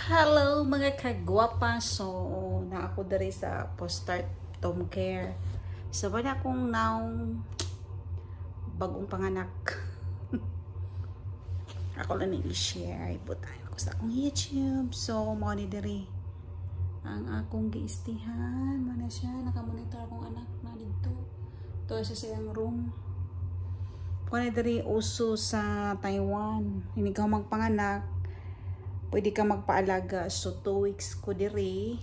Hello mga kagwapa. So, na ako dari sa post-start home care. So, wala akong naong bagong panganak. Ako lang i-share. Ibutan ako sa akong YouTube. So, mga ni dari ang akong giistihan. Mana siya. Nakamonitor akong anak na dito. Ito sa siyang room. Mga ni dari uso sa Taiwan. Hindi ka magpanganak. Pwede ka magpaalaga. So 2 weeks ko diri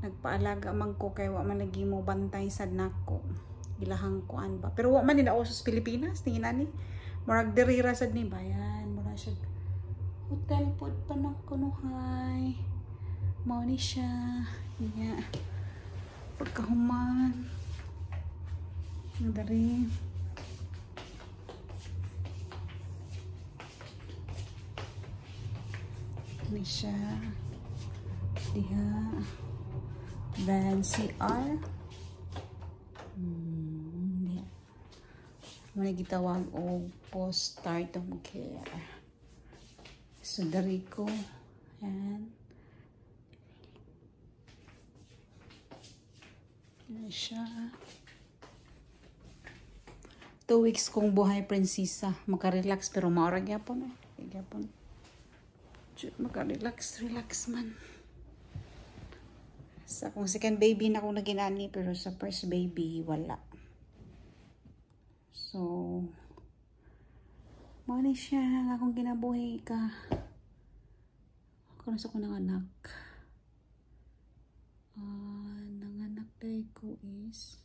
nagpaalaga man ko kay wa man lagi mo bantay sad nako ilahang kuan ba, pero wa man nila usos Pilipinas tingin ani murag diri ra sad ni bayan mura siya hotel pod pa na kunuhay mao ni siya niya pagkahuman dari ini siya diha dan CR diha muna gitawag o postpartum care. So dari ko yan ini siya 2 weeks kong buhay prinsesa makarelax pero maurag yapon yapon maka-relax man. Sa akong second baby na akong naginani pero sa first baby wala. So mao ni siya ang akong ginabuhi ka. Ako na sa akong nanganak. Nanganak day ko is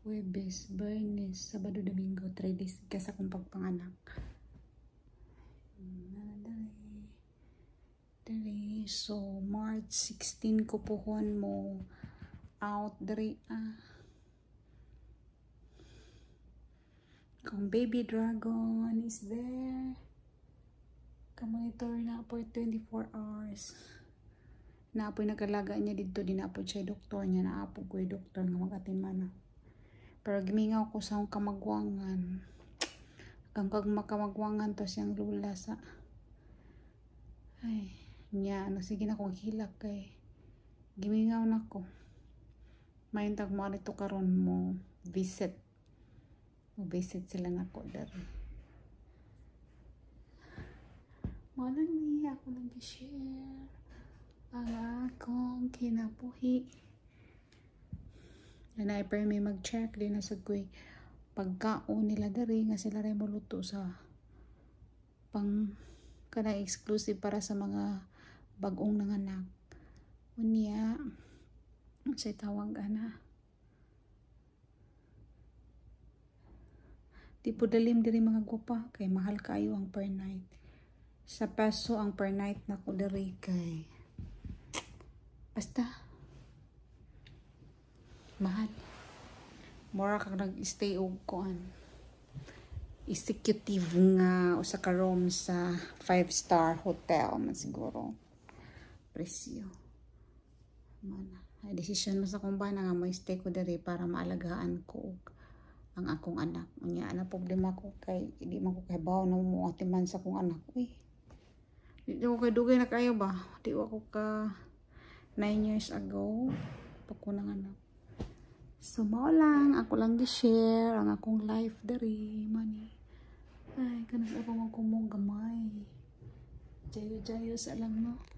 Huwebes, Biyernes, Sabado, Domingo, 3 days ka sa akong pagpanganak. So March 16 ko puhon mo out dari kung baby dragon is there ka-monitor na po 24 hours na po nakalaga niya dito din na po siya doktor niya na po ko doktor nga mag-atimana pero gimingaw ko sa akong kamagwangan kang makamagwangan to siyang lula sa ay nya sige na kong hilak kay gimingaw na ko mayintag mo arito karon mo visit sila na ko dari malang ni ako lang i-share ang akong kinabuhi na i may mag-check din na sa kuy pagkaon nila dari nga sila rin maluto sa pang kana exclusive para sa mga bagong nanganak. Unya, sa tawag ana. Di po dalim diri mga gwapa kay mahal kayo ang per night. Sa peso ang per night na ko diri kay basta mahal. Mura kang nag-stay og kuan. Executive nga usa ka room sa 5-star hotel man siguro presyo mana ay decision mo sa kung ba nga may stay ko diri para maalagaan ko ang akong anak unya ana problema ko kay di man ko kay bawo na mo atiman sa akong anak uy di ko kay dugay na kayo ba di ko ka 9 years ago pag ko nang anak. So mao lang ako lang gi-share ang akong life diri money. Ay, kanas ako mong kumong gamay. Jayo-jayo sa lang no.